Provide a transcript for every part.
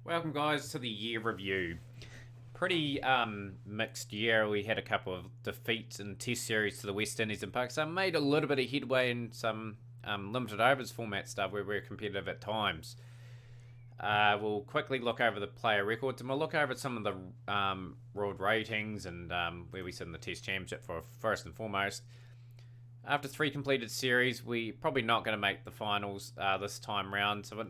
Welcome, guys, to the year review. Pretty mixed year. We had a couple of defeats in Test series to the West Indies and Pakistan. Made a little bit of headway in some limited overs format stuff where we were competitive at times. We'll quickly look over the player records and we'll look over some of the world ratings and where we sit in the Test Championship for first and foremost. After three completed series, we probably not going to make the finals this time round, so we're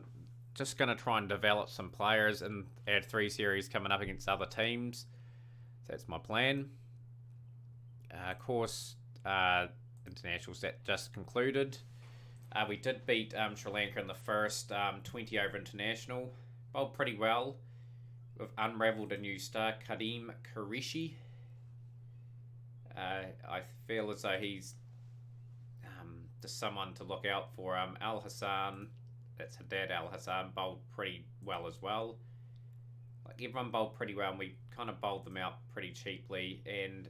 just going to try and develop some players and add three series coming up against other teams. So that's my plan. Of course, internationals that just concluded. We did beat Sri Lanka in the first 20 over international. Bowled pretty well. We've unravelled a new star, Kadeem Qureshi. I feel as though he's just someone to look out for. Al Hassan, that's Haddad Al Hassan, bowled pretty well as well. Like everyone bowled pretty well, and we kind of bowled them out pretty cheaply. And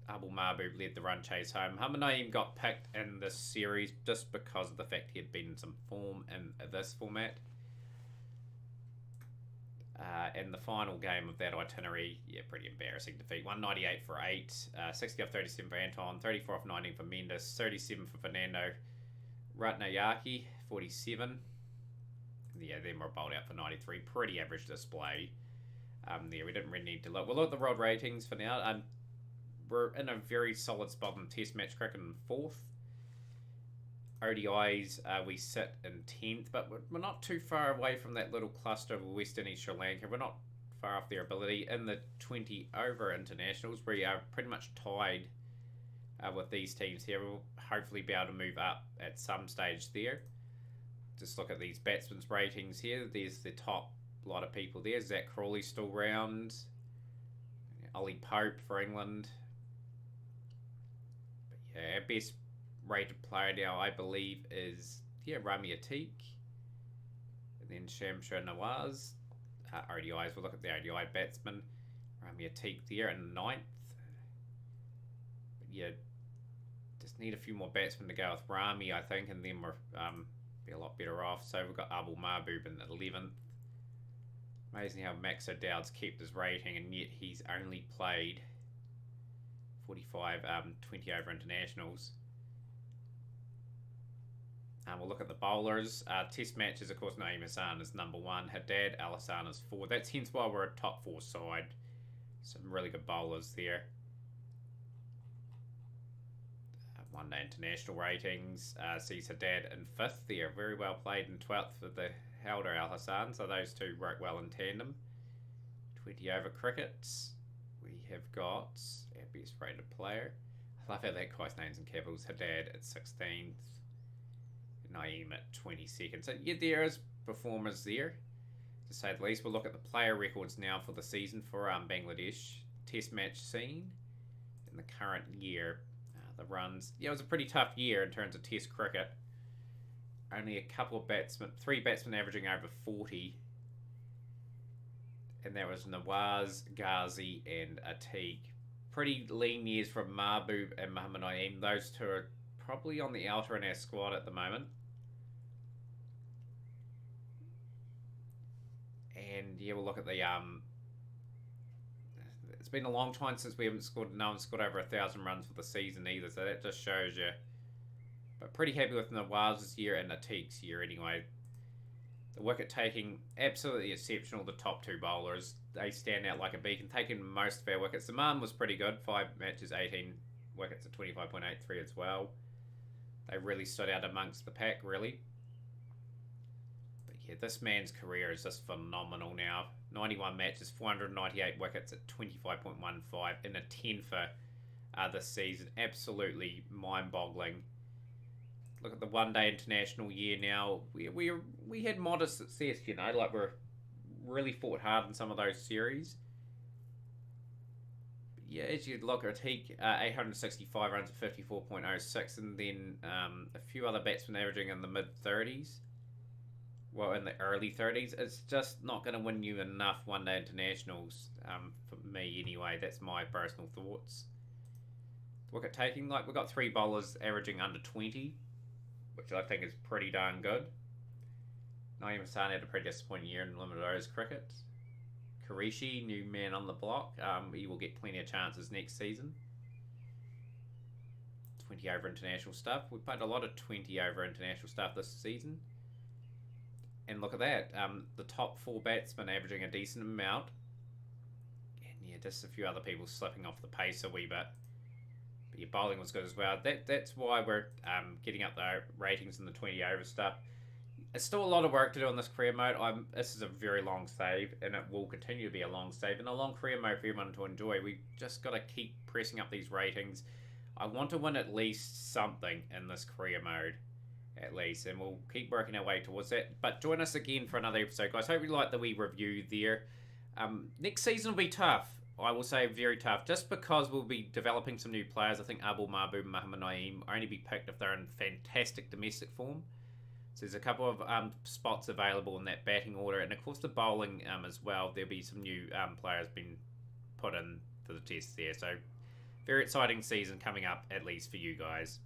Abul Mahbub led the run chase home. Mohammad Naeem got picked in this series just because of the fact he had been in some form in this format. And the final game of that itinerary, pretty embarrassing defeat. 198 for 8, 60 off 37 for Anton, 34 off 19 for Mendes, 37 for Fernando Ratnayake, 47. Yeah, then we're bowled out for 93. Pretty average display there. We didn't really need to look. We'll look at the world ratings for now. We're in a very solid spot in Test match cricket in 4th. ODIs, we sit in 10th, but we're not too far away from that little cluster of West Indies, Sri Lanka. We're not far off their ability. In the 20 over internationals, we are pretty much tied with these teams here. We'll hopefully be able to move up at some stage there. Just look at these batsmen's ratings here. There's the top lot of people there. Zach Crawley still round. Ollie Pope for England. But yeah, our best rated player now, I believe, is Rami Atik. And then Shamshur Nawaz. ODIs, we'll look at the ODI batsman. Rami Atik there in 9th. But yeah, just need a few more batsmen to go with Rami, I think, and then we're be a lot better off. So we've got Abul Mahbub in 11th. Amazing how Max O'Dowd's kept his rating, and yet he's only played 45 20 over internationals. We'll look at the bowlers. Test matches, of course, Naeem Hassan is number 1. Haddad Al Hassan is 4. That's hence why we're a top 4 side. Some really good bowlers there. One day international ratings sees Haddad in 5th there. Very well played in 12th for the Helder Al Hassan. So those two work well in tandem. 20 over crickets. We have got our best rated player. I love how that guy's name's in capitals. Haddad at 16th. Naeem at 22nd. So yeah, there is performers there, to say the least. We'll look at the player records now for the season for Bangladesh Test match scene in the current year. The runs, it was a pretty tough year in terms of Test cricket. Only a couple of batsmen, 3 batsmen averaging over 40, and that was Nawaz, Ghazi, and Atik. Pretty lean years from Mahbub and Mohammad Naeem. Those two are probably on the outer in our squad at the moment. And yeah, we'll look at the it's been a long time since we haven't scored. No one's scored over 1,000 runs for the season either, so that just shows you. But pretty happy with Nawaz's year and Atik's year anyway. The wicket taking, absolutely exceptional. The top 2 bowlers, they stand out like a beacon, taking most of our wickets. Zaman was pretty good, 5 matches, 18 wickets at 25.83 as well. They really stood out amongst the pack, really. But yeah, this man's career is just phenomenal now. 91 matches, 498 wickets at 25.15 in a 10 for this season. Absolutely mind-boggling. Look at the one-day international year now. We had modest success, like we're really fought hard in some of those series. But yeah, as you look at Atik, 865 runs at 54.06, and then a few other batsmen averaging in the mid-30s. Well, in the early 30s. It's just not going to win you enough one-day internationals, for me anyway. That's my personal thoughts. Wicket taking, we've got 3 bowlers averaging under 20, which I think is pretty darn good. Naeem Hassan had a pretty disappointing year in limited overs cricket. Koreshi, new man on the block. He will get plenty of chances next season. 20 over international stuff. We played a lot of 20 over international stuff this season. And look at that. The top 4 batsmen averaging a decent amount. And yeah, just a few other people slipping off the pace a wee bit. But your bowling was good as well. That's why we're getting up the ratings in the 20 over stuff. There's still a lot of work to do on this career mode. This is a very long save, and it will continue to be a long save and a long career mode for everyone to enjoy. We just got to keep pressing up these ratings. I want to win at least something in this career mode, at least, and we'll keep working our way towards that. But join us again for another episode, guys. Hope you like the wee review there. Next season will be tough. I will say very tough, just because we'll be developing some new players. I think Abul Mahbub and Muhammad Naeem only be picked if they're in fantastic domestic form. So there's a couple of spots available in that batting order, and of course the bowling as well. There'll be some new players being put in for the test there. So very exciting season coming up, at least for you guys.